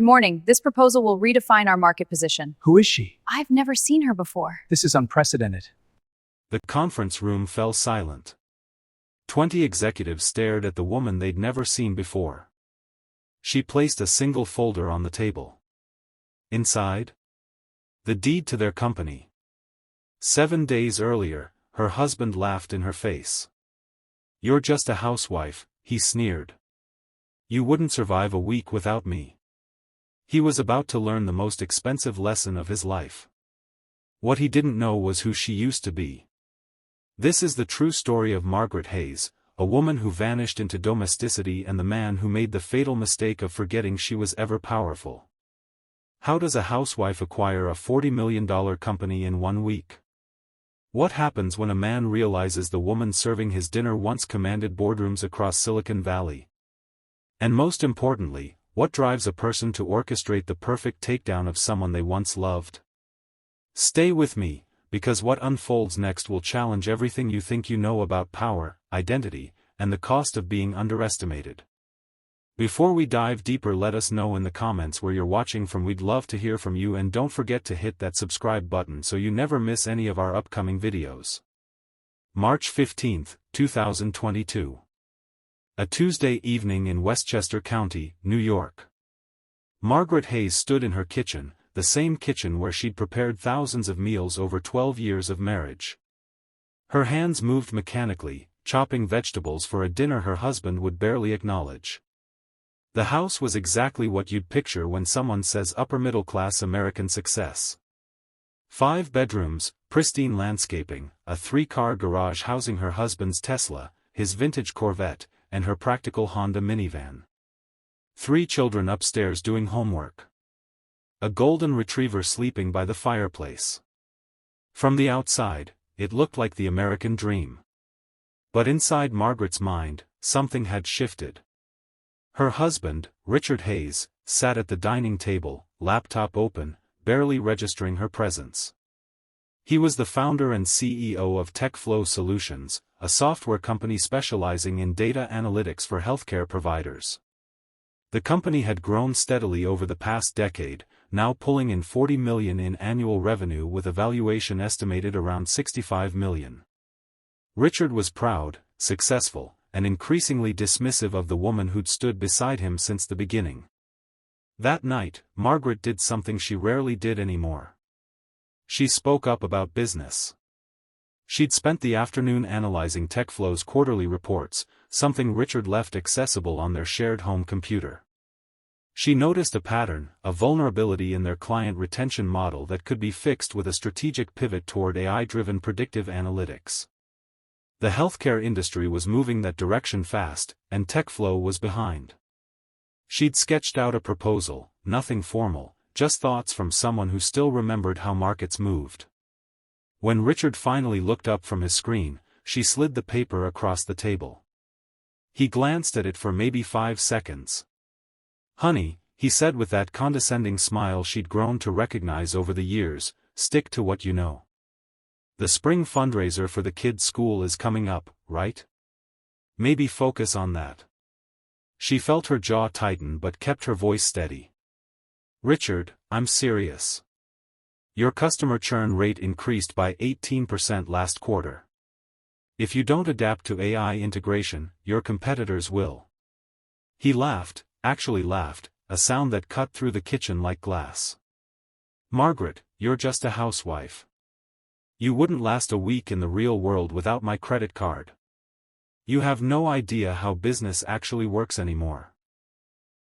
Good morning. This proposal will redefine our market position. Who is she? I've never seen her before. This is unprecedented. The conference room fell silent. 20 executives stared at the woman they'd never seen before. She placed a single folder on the table. Inside? The deed to their company. 7 days earlier, her husband laughed in her face. "You're just a housewife," he sneered. "You wouldn't survive a week without me." He was about to learn the most expensive lesson of his life. What he didn't know was who she used to be. This is the true story of Margaret Hayes, a woman who vanished into domesticity and the man who made the fatal mistake of forgetting she was ever powerful. How does a housewife acquire a $40 million company in 1 week? What happens when a man realizes the woman serving his dinner once commanded boardrooms across Silicon Valley? And most importantly, what drives a person to orchestrate the perfect takedown of someone they once loved? Stay with me, because what unfolds next will challenge everything you think you know about power, identity, and the cost of being underestimated. Before we dive deeper, let us know in the comments where you're watching from. We'd love to hear from you, and don't forget to hit that subscribe button so you never miss any of our upcoming videos. March 15, 2022. A Tuesday evening in Westchester County, New York. Margaret Hayes stood in her kitchen, the same kitchen where she'd prepared thousands of meals over 12 years of marriage. Her hands moved mechanically, chopping vegetables for a dinner her husband would barely acknowledge. The house was exactly what you'd picture when someone says upper-middle-class American success. 5 bedrooms, pristine landscaping, a 3-car garage housing her husband's Tesla, his vintage Corvette, and her practical Honda minivan. 3 children upstairs doing homework. A golden retriever sleeping by the fireplace. From the outside, it looked like the American dream. But inside Margaret's mind, something had shifted. Her husband, Richard Hayes, sat at the dining table, laptop open, barely registering her presence. He was the founder and CEO of TechFlow Solutions, a software company specializing in data analytics for healthcare providers. The company had grown steadily over the past decade, now pulling in $40 million in annual revenue with a valuation estimated around $65 million. Richard was proud, successful, and increasingly dismissive of the woman who'd stood beside him since the beginning. That night, Margaret did something she rarely did anymore. She spoke up about business. She'd spent the afternoon analyzing TechFlow's quarterly reports, something Richard left accessible on their shared home computer. She noticed a pattern, a vulnerability in their client retention model that could be fixed with a strategic pivot toward AI-driven predictive analytics. The healthcare industry was moving that direction fast, and TechFlow was behind. She'd sketched out a proposal, nothing formal, just thoughts from someone who still remembered how markets moved. When Richard finally looked up from his screen, she slid the paper across the table. He glanced at it for maybe 5 seconds. "Honey," he said with that condescending smile she'd grown to recognize over the years, "stick to what you know. The spring fundraiser for the kids' school is coming up, right? Maybe focus on that." She felt her jaw tighten but kept her voice steady. "Richard, I'm serious. Your customer churn rate increased by 18% last quarter. If you don't adapt to AI integration, your competitors will." He laughed, actually laughed, a sound that cut through the kitchen like glass. "Margaret, you're just a housewife. You wouldn't last a week in the real world without my credit card. You have no idea how business actually works anymore."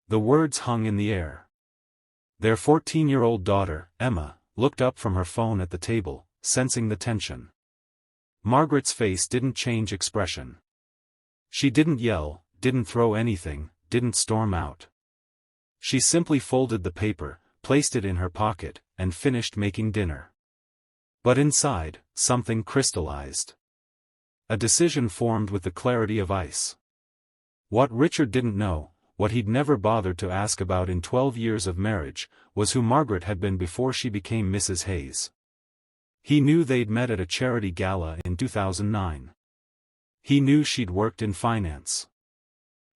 The words hung in the air. Their 14-year-old daughter, Emma, looked up from her phone at the table, sensing the tension. Margaret's face didn't change expression. She didn't yell, didn't throw anything, didn't storm out. She simply folded the paper, placed it in her pocket, and finished making dinner. But inside, something crystallized. A decision formed with the clarity of ice. What Richard didn't know, what he'd never bothered to ask about in 12 years of marriage, was who Margaret had been before she became Mrs. Hayes. He knew they'd met at a charity gala in 2009. He knew she'd worked in finance.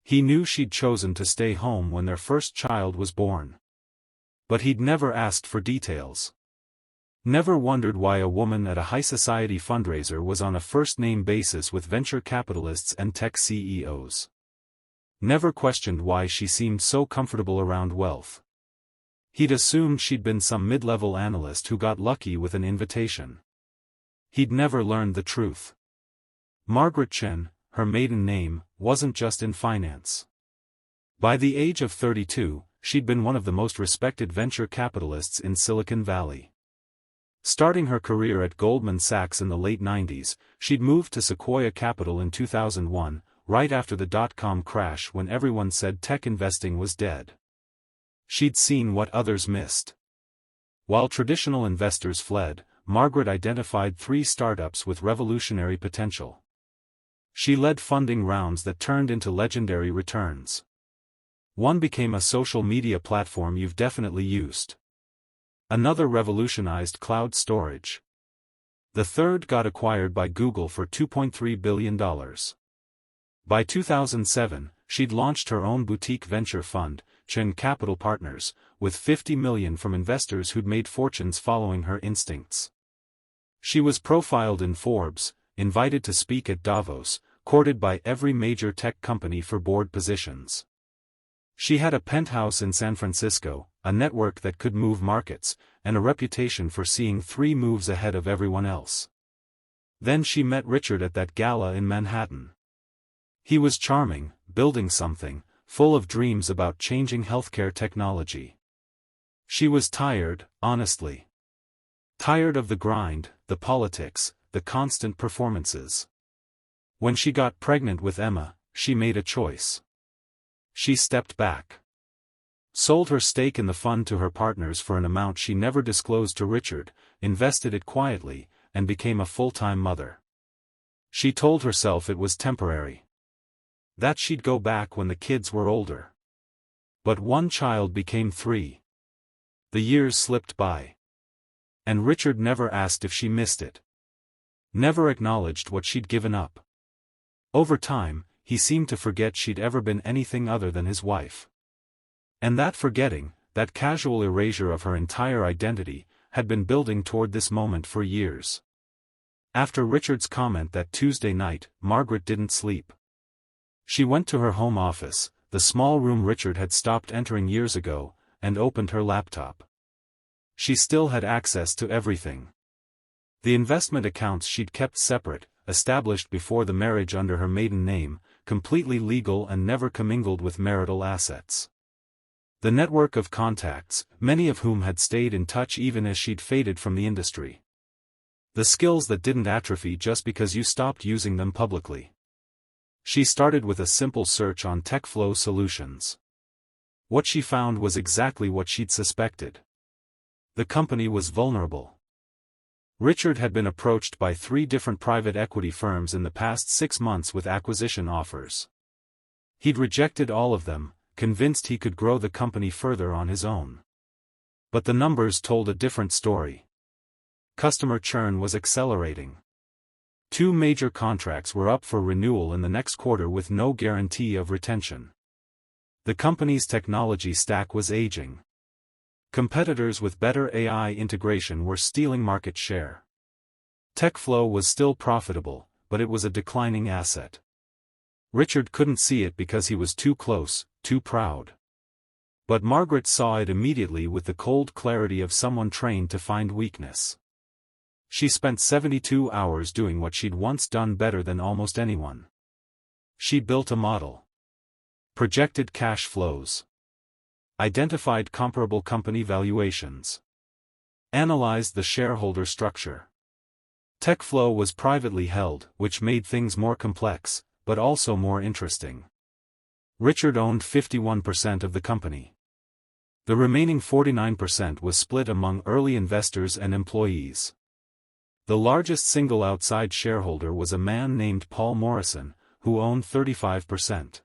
He knew she'd chosen to stay home when their first child was born. But he'd never asked for details. Never wondered why a woman at a high-society fundraiser was on a first-name basis with venture capitalists and tech CEOs. Never questioned why she seemed so comfortable around wealth. He'd assumed she'd been some mid-level analyst who got lucky with an invitation. He'd never learned the truth. Margaret Chen, her maiden name, wasn't just in finance. By the age of 32, she'd been one of the most respected venture capitalists in Silicon Valley. Starting her career at Goldman Sachs in the late 90s, she'd moved to Sequoia Capital in 2001, right after the dot-com crash when everyone said tech investing was dead. She'd seen what others missed. While traditional investors fled, Margaret identified 3 startups with revolutionary potential. She led funding rounds that turned into legendary returns. One became a social media platform you've definitely used. Another revolutionized cloud storage. The third got acquired by Google for $2.3 billion. By 2007, she'd launched her own boutique venture fund, Chen Capital Partners, with $50 million from investors who'd made fortunes following her instincts. She was profiled in Forbes, invited to speak at Davos, courted by every major tech company for board positions. She had a penthouse in San Francisco, a network that could move markets, and a reputation for seeing 3 moves ahead of everyone else. Then she met Richard at that gala in Manhattan. He was charming, building something, full of dreams about changing healthcare technology. She was tired, honestly. Tired of the grind, the politics, the constant performances. When she got pregnant with Emma, she made a choice. She stepped back. Sold her stake in the fund to her partners for an amount she never disclosed to Richard, invested it quietly, and became a full-time mother. She told herself it was temporary. That she'd go back when the kids were older. But one child became 3. The years slipped by. And Richard never asked if she missed it. Never acknowledged what she'd given up. Over time, he seemed to forget she'd ever been anything other than his wife. And that forgetting, that casual erasure of her entire identity, had been building toward this moment for years. After Richard's comment that Tuesday night, Margaret didn't sleep. She went to her home office, the small room Richard had stopped entering years ago, and opened her laptop. She still had access to everything. The investment accounts she'd kept separate, established before the marriage under her maiden name, completely legal and never commingled with marital assets. The network of contacts, many of whom had stayed in touch even as she'd faded from the industry. The skills that didn't atrophy just because you stopped using them publicly. She started with a simple search on TechFlow solutions. What she found was exactly what she'd suspected. The company was vulnerable. Richard had been approached by 3 different private equity firms in the past 6 months with acquisition offers. He'd rejected all of them, convinced he could grow the company further on his own. But the numbers told a different story. Customer churn was accelerating. 2 major contracts were up for renewal in the next quarter with no guarantee of retention. The company's technology stack was aging. Competitors with better AI integration were stealing market share. TechFlow was still profitable, but it was a declining asset. Richard couldn't see it because he was too close, too proud. But Margaret saw it immediately with the cold clarity of someone trained to find weakness. She spent 72 hours doing what she'd once done better than almost anyone. She built a model. Projected cash flows. Identified comparable company valuations. Analyzed the shareholder structure. TechFlow was privately held, which made things more complex, but also more interesting. Richard owned 51% of the company. The remaining 49% was split among early investors and employees. The largest single outside shareholder was a man named Paul Morrison, who owned 35%.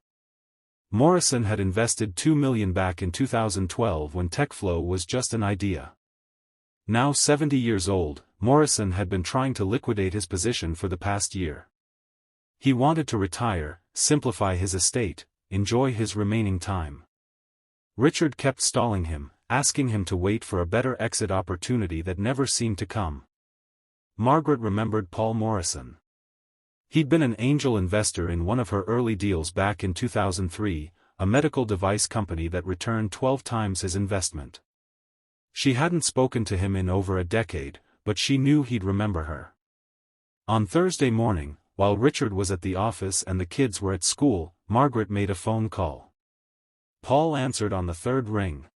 Morrison had invested $2 million back in 2012 when TechFlow was just an idea. Now 70 years old, Morrison had been trying to liquidate his position for the past year. He wanted to retire, simplify his estate, enjoy his remaining time. Richard kept stalling him, asking him to wait for a better exit opportunity that never seemed to come. Margaret remembered Paul Morrison. He'd been an angel investor in one of her early deals back in 2003, a medical device company that returned 12 times his investment. She hadn't spoken to him in over a decade, but she knew he'd remember her. On Thursday morning, while Richard was at the office and the kids were at school, Margaret made a phone call. Paul answered on the third ring.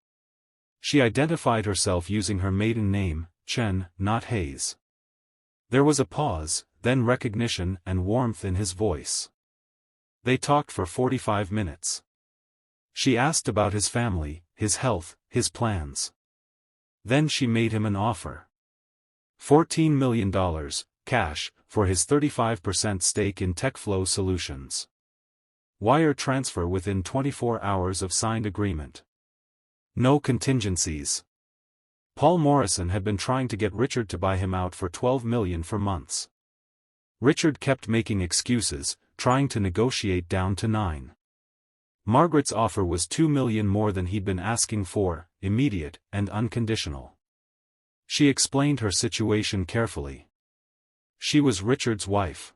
She identified herself using her maiden name, Chen, not Hayes. There was a pause, then recognition and warmth in his voice. They talked for 45 minutes. She asked about his family, his health, his plans. Then she made him an offer. $14 million, cash, for his 35% stake in TechFlow Solutions. Wire transfer within 24 hours of signed agreement. No contingencies. Paul Morrison had been trying to get Richard to buy him out for $12 million for months. Richard kept making excuses, trying to negotiate down to $9 million. Margaret's offer was $2 million more than he'd been asking for, immediate and unconditional. She explained her situation carefully. She was Richard's wife.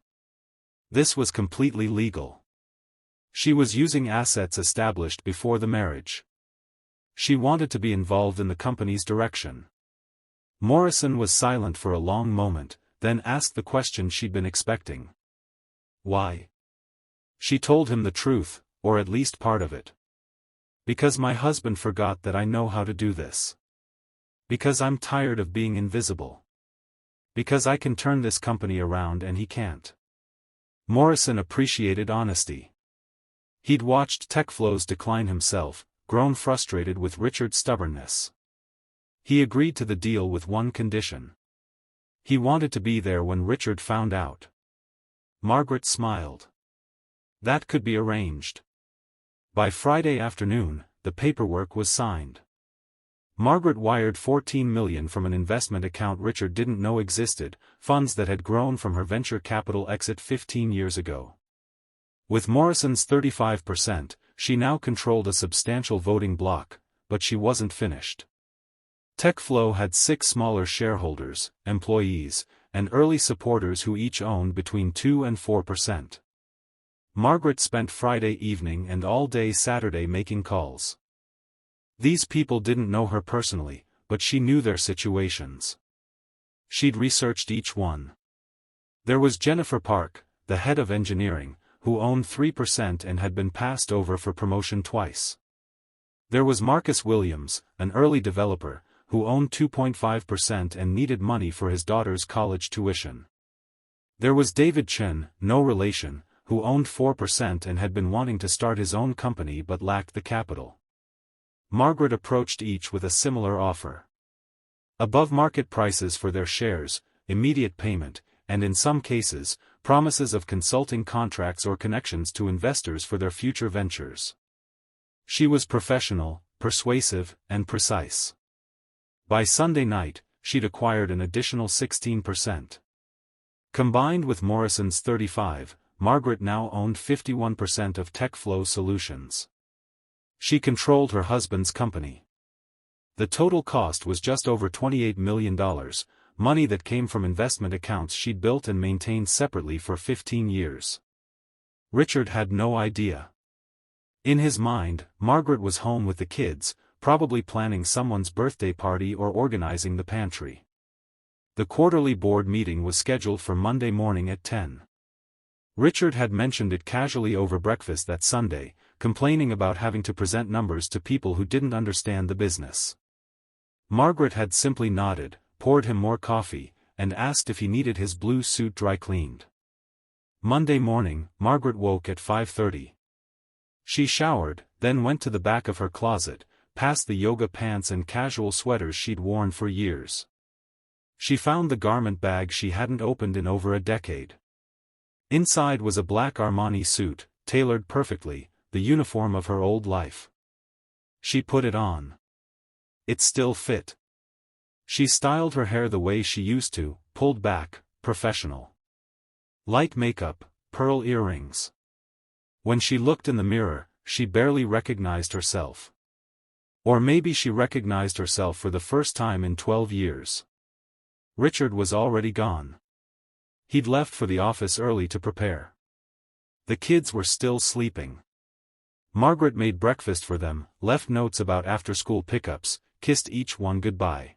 This was completely legal. She was using assets established before the marriage. She wanted to be involved in the company's direction. Morrison was silent for a long moment, then asked the question she'd been expecting. Why? She told him the truth, or at least part of it. Because my husband forgot that I know how to do this. Because I'm tired of being invisible. Because I can turn this company around and he can't. Morrison appreciated honesty. He'd watched TechFlow's decline himself, grown frustrated with Richard's stubbornness. He agreed to the deal with one condition. He wanted to be there when Richard found out. Margaret smiled. That could be arranged. By Friday afternoon, the paperwork was signed. Margaret wired $14 million from an investment account Richard didn't know existed, funds that had grown from her venture capital exit 15 years ago. With Morrison's 35%, she now controlled a substantial voting bloc, but she wasn't finished. TechFlow had 6 smaller shareholders, employees, and early supporters who each owned between 2 and 4%. Margaret spent Friday evening and all day Saturday making calls. These people didn't know her personally, but she knew their situations. She'd researched each one. There was Jennifer Park, the head of engineering, who owned 3% and had been passed over for promotion twice. There was Marcus Williams, an early developer, who owned 2.5% and needed money for his daughter's college tuition. There was David Chen, no relation, who owned 4% and had been wanting to start his own company but lacked the capital. Margaret approached each with a similar offer. Above market prices for their shares, immediate payment, and in some cases, promises of consulting contracts or connections to investors for their future ventures. She was professional, persuasive, and precise. By Sunday night, she'd acquired an additional 16%. Combined with Morrison's 35%, Margaret now owned 51% of TechFlow Solutions. She controlled her husband's company. The total cost was just over $28 million, money that came from investment accounts she'd built and maintained separately for 15 years. Richard had no idea. In his mind, Margaret was home with the kids, probably planning someone's birthday party or organizing the pantry. The quarterly board meeting was scheduled for Monday morning at 10. Richard had mentioned it casually over breakfast that Sunday, complaining about having to present numbers to people who didn't understand the business. Margaret had simply nodded, poured him more coffee, and asked if he needed his blue suit dry cleaned. Monday morning, Margaret woke at 5:30. She showered, then went to the back of her closet, past the yoga pants and casual sweaters she'd worn for years. She found the garment bag she hadn't opened in over a decade. Inside was a black Armani suit, tailored perfectly, the uniform of her old life. She put it on. It still fit. She styled her hair the way she used to, pulled back, professional. Light makeup, pearl earrings. When she looked in the mirror, she barely recognized herself. Or maybe she recognized herself for the first time in 12 years. Richard was already gone. He'd left for the office early to prepare. The kids were still sleeping. Margaret made breakfast for them, left notes about after-school pickups, kissed each one goodbye.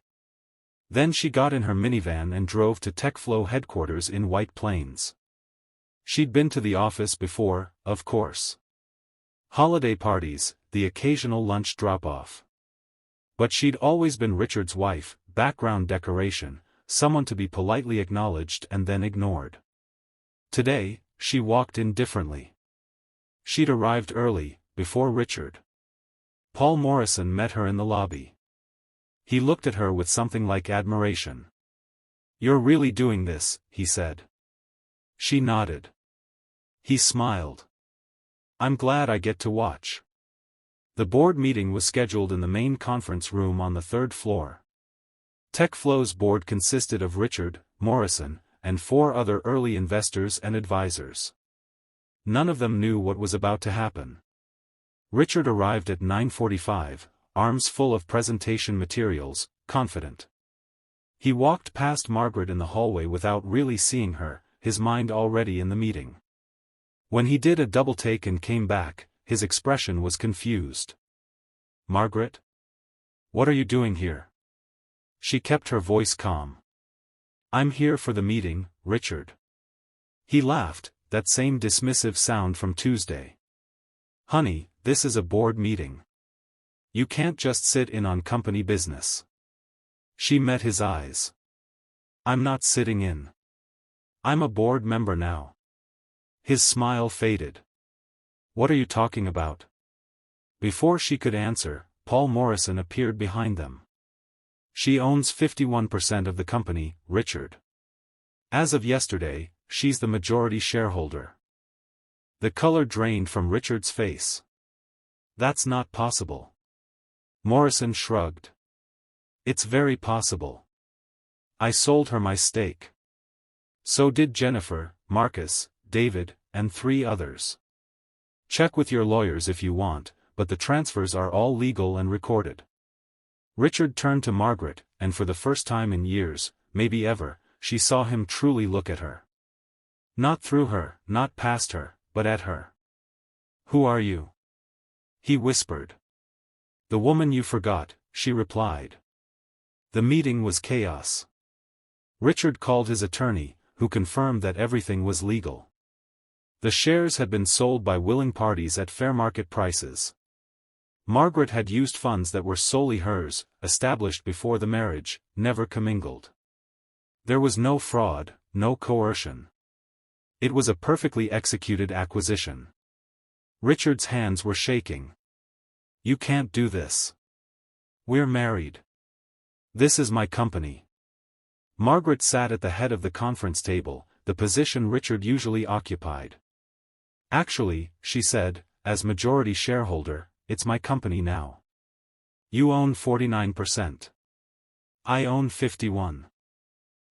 Then she got in her minivan and drove to TechFlow headquarters in White Plains. She'd been to the office before, of course. Holiday parties, the occasional lunch drop-off. But she'd always been Richard's wife, background decoration, someone to be politely acknowledged and then ignored. Today, she walked in differently. She'd arrived early, before Richard. Paul Morrison met her in the lobby. He looked at her with something like admiration. "You're really doing this," he said. She nodded. He smiled. "I'm glad I get to watch." The board meeting was scheduled in the main conference room on the third floor. TechFlow's board consisted of Richard, Morrison, and 4 other early investors and advisors. None of them knew what was about to happen. Richard arrived at 9:45, arms full of presentation materials, confident. He walked past Margaret in the hallway without really seeing her, his mind already in the meeting. When he did a double take and came back, his expression was confused. "Margaret? What are you doing here?" She kept her voice calm. "I'm here for the meeting, Richard." He laughed, that same dismissive sound from Tuesday. "Honey, this is a board meeting. You can't just sit in on company business." She met his eyes. "I'm not sitting in. I'm a board member now." His smile faded. "What are you talking about?" Before she could answer, Paul Morrison appeared behind them. "She owns 51% of the company, Richard. As of yesterday, she's the majority shareholder." The color drained from Richard's face. "That's not possible." Morrison shrugged. "It's very possible. I sold her my stake. So did Jennifer, Marcus, David, and 3 others. Check with your lawyers if you want, but the transfers are all legal and recorded." Richard turned to Margaret, and for the first time in years, maybe ever, she saw him truly look at her. Not through her, not past her, but at her. "Who are you?" he whispered. "The woman you forgot," she replied. The meeting was chaos. Richard called his attorney, who confirmed that everything was legal. The shares had been sold by willing parties at fair market prices. Margaret had used funds that were solely hers, established before the marriage, never commingled. There was no fraud, no coercion. It was a perfectly executed acquisition. Richard's hands were shaking. "You can't do this. We're married. This is my company." Margaret sat at the head of the conference table, the position Richard usually occupied. "Actually," she said, "as majority shareholder, it's my company now. You own 49%. I own 51.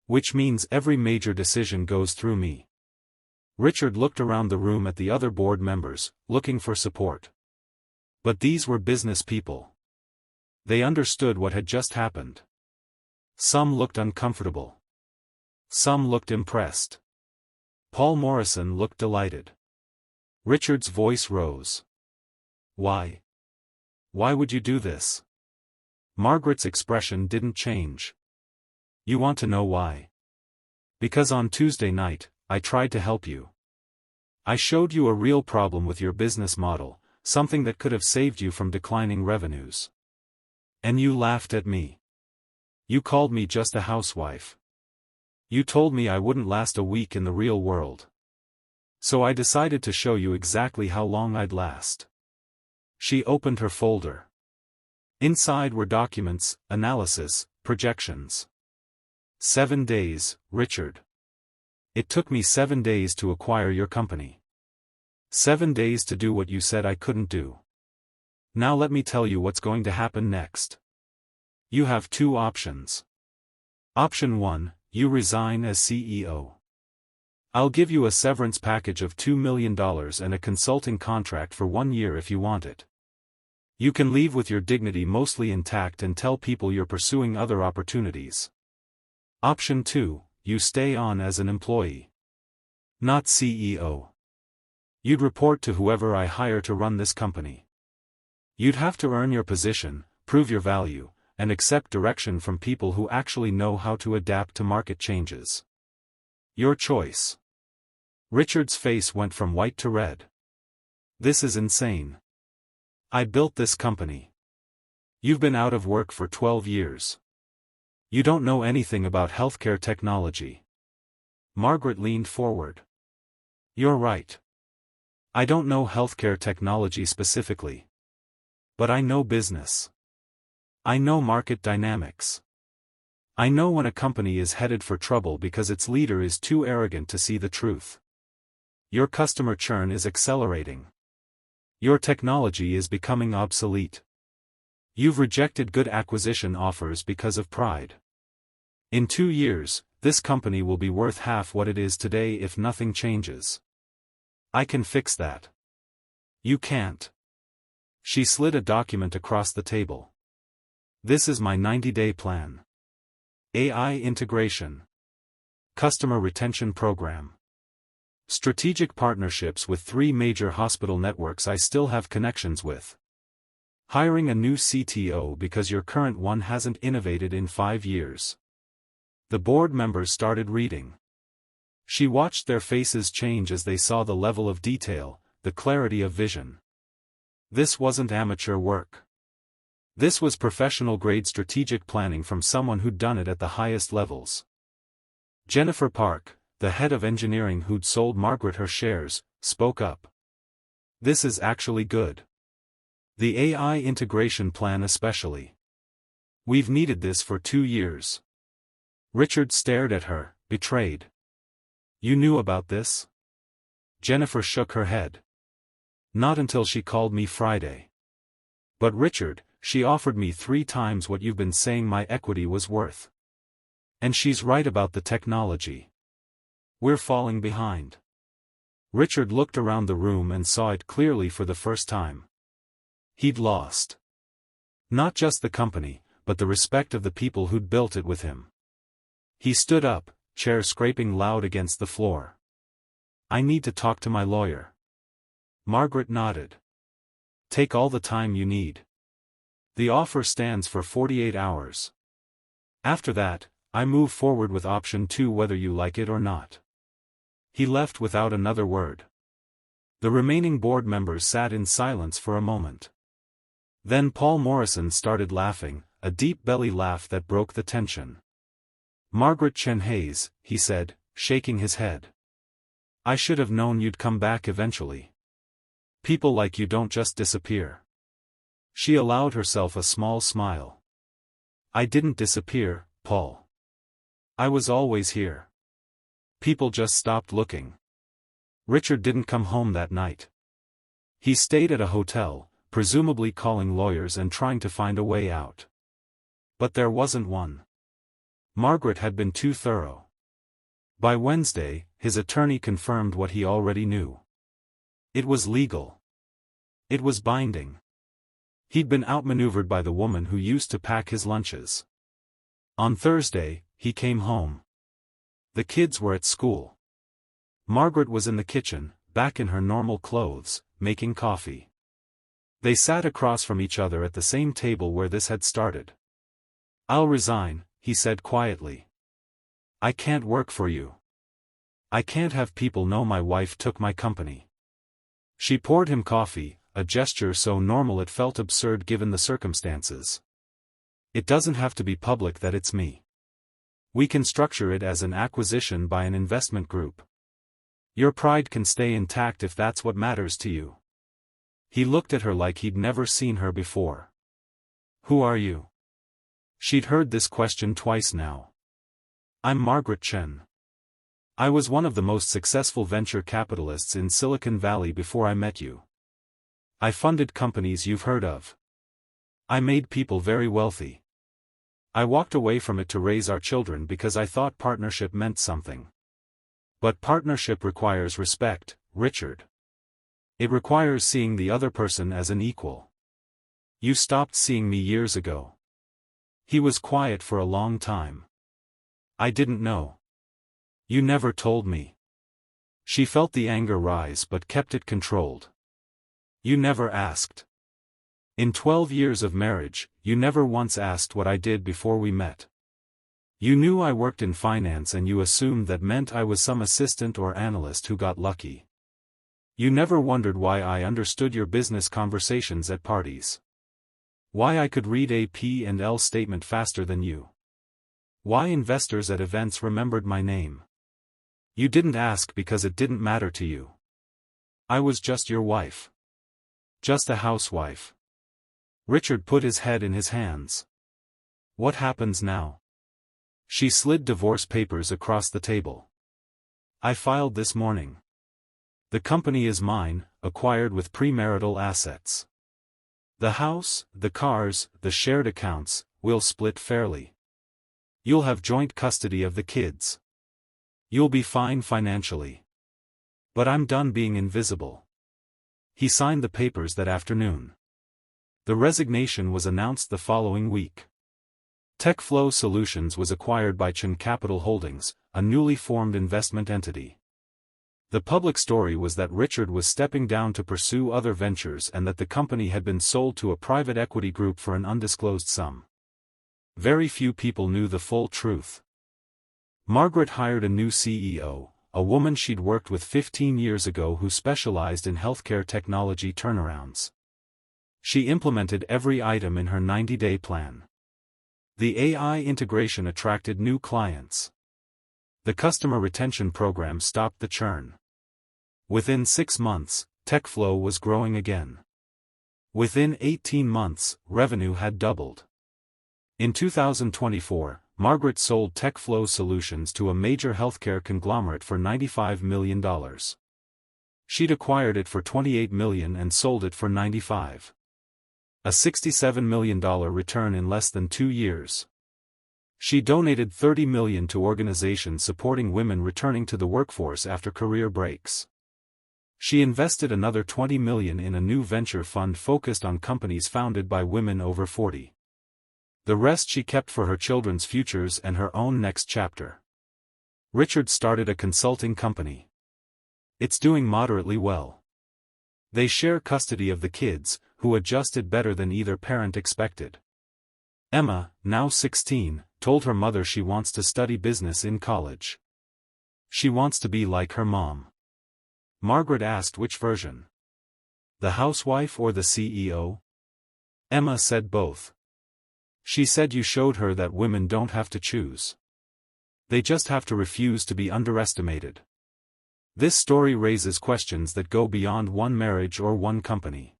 Which means every major decision goes through me." Richard looked around the room at the other board members, looking for support. But these were business people. They understood what had just happened. Some looked uncomfortable. Some looked impressed. Paul Morrison looked delighted. Richard's voice rose. "Why? Why would you do this?" Margaret's expression didn't change. "You want to know why? Because on Tuesday night, I tried to help you. I showed you a real problem with your business model, something that could have saved you from declining revenues. And you laughed at me. You called me just a housewife. You told me I wouldn't last a week in the real world. So I decided to show you exactly how long I'd last." She opened her folder. Inside were documents, analysis, projections. 7 days, Richard. It took me 7 days to acquire your company. 7 days to do what you said I couldn't do. Now let me tell you what's going to happen next. You have 2 options. Option 1, you resign as CEO. I'll give you a severance package of $2 million and a consulting contract for 1 year if you want it. You can leave with your dignity mostly intact and tell people you're pursuing other opportunities. Option 2, you stay on as an employee. Not CEO. You'd report to whoever I hire to run this company. You'd have to earn your position, prove your value, and accept direction from people who actually know how to adapt to market changes. Your choice. Richard's face went from white to red. This is insane. I built this company. You've been out of work for 12 years. You don't know anything about healthcare technology. Margaret leaned forward. You're right. I don't know healthcare technology specifically. But I know business. I know market dynamics. I know when a company is headed for trouble because its leader is too arrogant to see the truth. Your customer churn is accelerating. Your technology is becoming obsolete. You've rejected good acquisition offers because of pride. In 2 years, this company will be worth half what it is today if nothing changes. I can fix that. You can't. She slid a document across the table. This is my 90-day plan. AI integration. Customer retention program. Strategic partnerships with 3 major hospital networks I still have connections with. Hiring a new CTO because your current one hasn't innovated in 5 years. The board members started reading. She watched their faces change as they saw the level of detail, the clarity of vision. This wasn't amateur work. This was professional-grade strategic planning from someone who'd done it at the highest levels. Jennifer Park, the head of engineering who'd sold Margaret her shares, spoke up. This is actually good. The AI integration plan especially. We've needed this for 2 years. Richard stared at her, betrayed. You knew about this? Jennifer shook her head. Not until she called me Friday. But Richard, she offered me 3 times what you've been saying my equity was worth. And she's right about the technology. We're falling behind. Richard looked around the room and saw it clearly for the first time. He'd lost. Not just the company, but the respect of the people who'd built it with him. He stood up, chair scraping loud against the floor. I need to talk to my lawyer. Margaret nodded. Take all the time you need. The offer stands for 48 hours. After that, I move forward with option 2 whether you like it or not. He left without another word. The remaining board members sat in silence for a moment. Then Paul Morrison started laughing, a deep belly laugh that broke the tension. Margaret Chenhays, he said, shaking his head. I should have known you'd come back eventually. People like you don't just disappear. She allowed herself a small smile. I didn't disappear, Paul. I was always here. People just stopped looking. Richard didn't come home that night. He stayed at a hotel, presumably calling lawyers and trying to find a way out. But there wasn't one. Margaret had been too thorough. By Wednesday, his attorney confirmed what he already knew. It was legal. It was binding. He'd been outmaneuvered by the woman who used to pack his lunches. On Thursday, he came home. The kids were at school. Margaret was in the kitchen, back in her normal clothes, making coffee. They sat across from each other at the same table where this had started. I'll resign, he said quietly. I can't work for you. I can't have people know my wife took my company. She poured him coffee, a gesture so normal it felt absurd given the circumstances. It doesn't have to be public that it's me. We can structure it as an acquisition by an investment group. Your pride can stay intact if that's what matters to you. He looked at her like he'd never seen her before. Who are you? She'd heard this question twice now. I'm Margaret Chen. I was one of the most successful venture capitalists in Silicon Valley before I met you. I funded companies you've heard of. I made people very wealthy. I walked away from it to raise our children because I thought partnership meant something. But partnership requires respect, Richard. It requires seeing the other person as an equal. You stopped seeing me years ago. He was quiet for a long time. I didn't know. You never told me. She felt the anger rise but kept it controlled. You never asked. In 12 years of marriage, you never once asked what I did before we met. You knew I worked in finance and you assumed that meant I was some assistant or analyst who got lucky. You never wondered why I understood your business conversations at parties. Why I could read a P&L statement faster than you. Why investors at events remembered my name. You didn't ask because it didn't matter to you. I was just your wife. Just a housewife. Richard put his head in his hands. What happens now? She slid divorce papers across the table. I filed this morning. The company is mine, acquired with premarital assets. The house, the cars, the shared accounts, will split fairly. You'll have joint custody of the kids. You'll be fine financially. But I'm done being invisible. He signed the papers that afternoon. The resignation was announced the following week. TechFlow Solutions was acquired by Chen Capital Holdings, a newly formed investment entity. The public story was that Richard was stepping down to pursue other ventures and that the company had been sold to a private equity group for an undisclosed sum. Very few people knew the full truth. Margaret hired a new CEO, a woman she'd worked with 15 years ago who specialized in healthcare technology turnarounds. She implemented every item in her 90-day plan. The AI integration attracted new clients. The customer retention program stopped the churn. Within 6 months, TechFlow was growing again. Within 18 months, revenue had doubled. In 2024, Margaret sold TechFlow Solutions to a major healthcare conglomerate for $95 million. She'd acquired it for $28 million and sold it for $95 million. A $67 million return in less than 2 years. She donated $30 million to organizations supporting women returning to the workforce after career breaks. She invested another $20 million in a new venture fund focused on companies founded by women over 40. The rest she kept for her children's futures and her own next chapter. Richard started a consulting company. It's doing moderately well. They share custody of the kids, who adjusted better than either parent expected. Emma, now 16, told her mother she wants to study business in college. She wants to be like her mom. Margaret asked which version. The housewife or the CEO? Emma said both. She said you showed her that women don't have to choose. They just have to refuse to be underestimated. This story raises questions that go beyond one marriage or one company.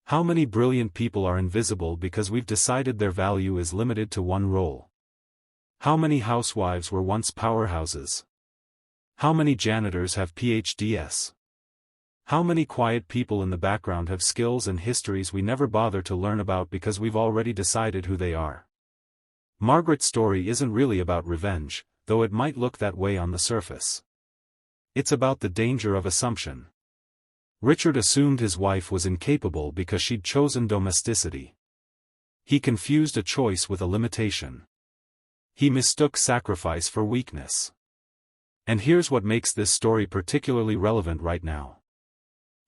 How many brilliant people are invisible because we've decided their value is limited to one role? How many housewives were once powerhouses? How many janitors have PhDs? How many quiet people in the background have skills and histories we never bother to learn about because we've already decided who they are? Margaret's story isn't really about revenge, though it might look that way on the surface. It's about the danger of assumption. Richard assumed his wife was incapable because she'd chosen domesticity. He confused a choice with a limitation. He mistook sacrifice for weakness. And here's what makes this story particularly relevant right now.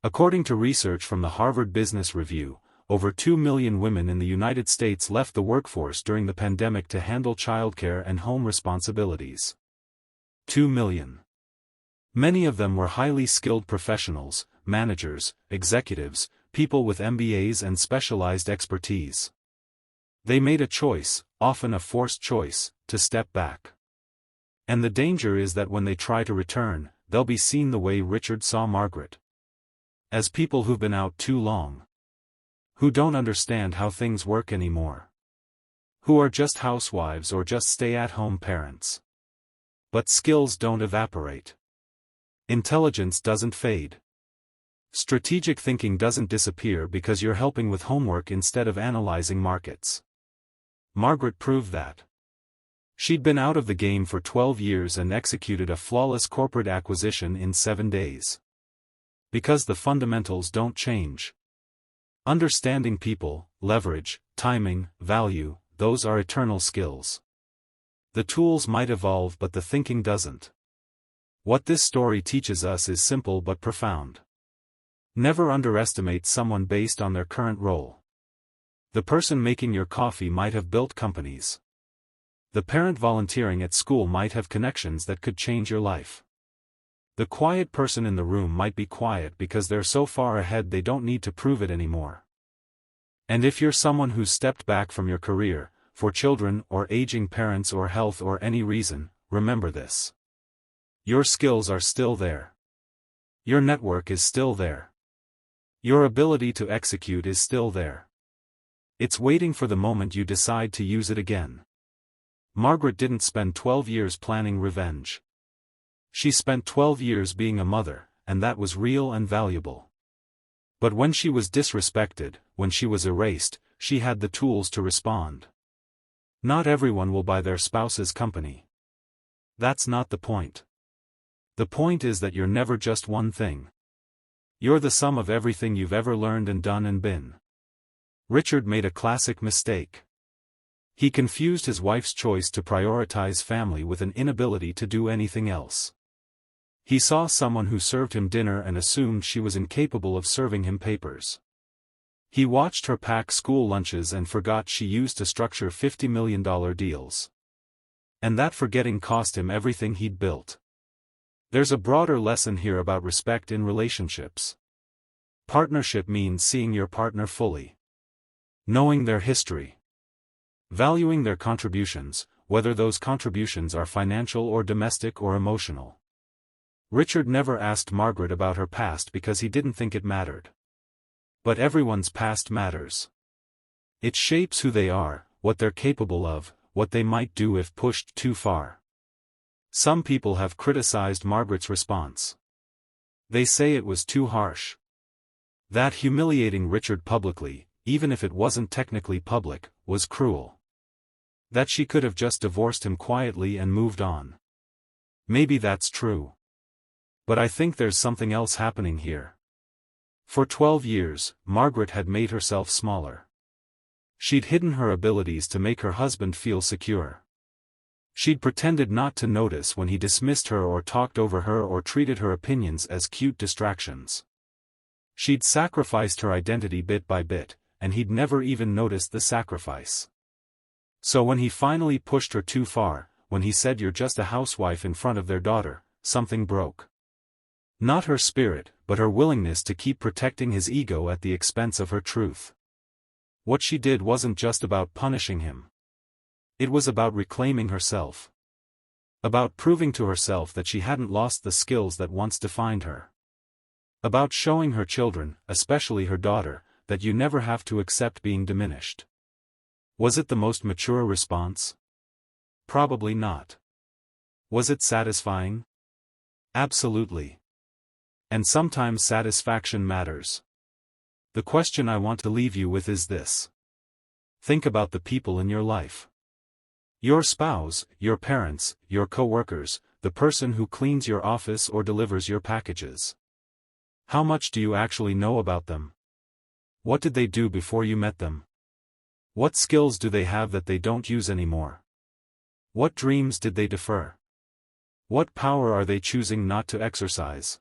According to research from the Harvard Business Review, over 2 million women in the United States left the workforce during the pandemic to handle childcare and home responsibilities. 2 million. Many of them were highly skilled professionals, managers, executives, people with MBAs and specialized expertise. They made a choice, often a forced choice, to step back. And the danger is that when they try to return, they'll be seen the way Richard saw Margaret. As people who've been out too long. Who don't understand how things work anymore. Who are just housewives or just stay-at-home parents. But skills don't evaporate. Intelligence doesn't fade. Strategic thinking doesn't disappear because you're helping with homework instead of analyzing markets. Margaret proved that. She'd been out of the game for 12 years and executed a flawless corporate acquisition in 7 days. Because the fundamentals don't change. Understanding people, leverage, timing, value, those are eternal skills. The tools might evolve but the thinking doesn't. What this story teaches us is simple but profound. Never underestimate someone based on their current role. The person making your coffee might have built companies. The parent volunteering at school might have connections that could change your life. The quiet person in the room might be quiet because they're so far ahead they don't need to prove it anymore. And if you're someone who's stepped back from your career, for children or aging parents or health or any reason, remember this. Your skills are still there. Your network is still there. Your ability to execute is still there. It's waiting for the moment you decide to use it again. Margaret didn't spend 12 years planning revenge. She spent 12 years being a mother, and that was real and valuable. But when she was disrespected, when she was erased, she had the tools to respond. Not everyone will buy their spouse's company. That's not the point. The point is that you're never just one thing. You're the sum of everything you've ever learned and done and been. Richard made a classic mistake. He confused his wife's choice to prioritize family with an inability to do anything else. He saw someone who served him dinner and assumed she was incapable of serving him papers. He watched her pack school lunches and forgot she used to structure $50 million deals. And that forgetting cost him everything he'd built. There's a broader lesson here about respect in relationships. Partnership means seeing your partner fully. Knowing their history. Valuing their contributions, whether those contributions are financial or domestic or emotional. Richard never asked Margaret about her past because he didn't think it mattered. But everyone's past matters. It shapes who they are, what they're capable of, what they might do if pushed too far. Some people have criticized Margaret's response. They say it was too harsh. That humiliating Richard publicly, even if it wasn't technically public, was cruel. That she could have just divorced him quietly and moved on. Maybe that's true. But I think there's something else happening here. For 12 years, Margaret had made herself smaller. She'd hidden her abilities to make her husband feel secure. She'd pretended not to notice when he dismissed her or talked over her or treated her opinions as cute distractions. She'd sacrificed her identity bit by bit, and he'd never even noticed the sacrifice. So when he finally pushed her too far, when he said you're just a housewife in front of their daughter, something broke. Not her spirit, but her willingness to keep protecting his ego at the expense of her truth. What she did wasn't just about punishing him. It was about reclaiming herself. About proving to herself that she hadn't lost the skills that once defined her. About showing her children, especially her daughter, that you never have to accept being diminished. Was it the most mature response? Probably not. Was it satisfying? Absolutely. And sometimes satisfaction matters. The question I want to leave you with is this. Think about the people in your life. Your spouse, your parents, your coworkers, the person who cleans your office or delivers your packages. How much do you actually know about them? What did they do before you met them? What skills do they have that they don't use anymore? What dreams did they defer? What power are they choosing not to exercise?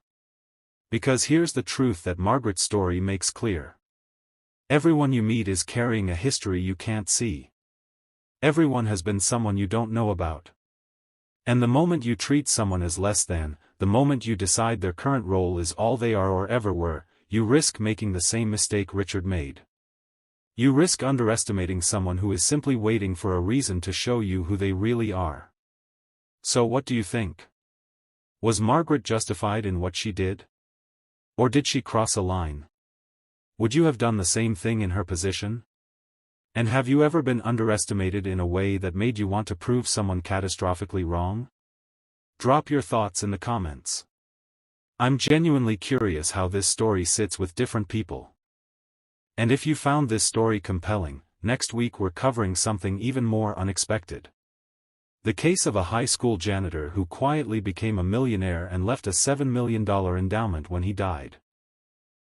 Because here's the truth that Margaret's story makes clear. Everyone you meet is carrying a history you can't see. Everyone has been someone you don't know about. And the moment you treat someone as less than, the moment you decide their current role is all they are or ever were, you risk making the same mistake Richard made. You risk underestimating someone who is simply waiting for a reason to show you who they really are. So what do you think? Was Margaret justified in what she did? Or did she cross a line? Would you have done the same thing in her position? And have you ever been underestimated in a way that made you want to prove someone catastrophically wrong? Drop your thoughts in the comments. I'm genuinely curious how this story sits with different people. And if you found this story compelling, next week we're covering something even more unexpected. The case of a high school janitor who quietly became a millionaire and left a $7 million endowment when he died.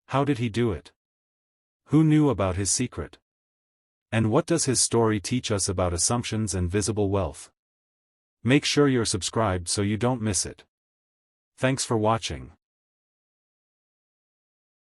How did he do it? Who knew about his secret? And what does his story teach us about assumptions and visible wealth? Make sure you're subscribed so you don't miss it. Thanks for watching.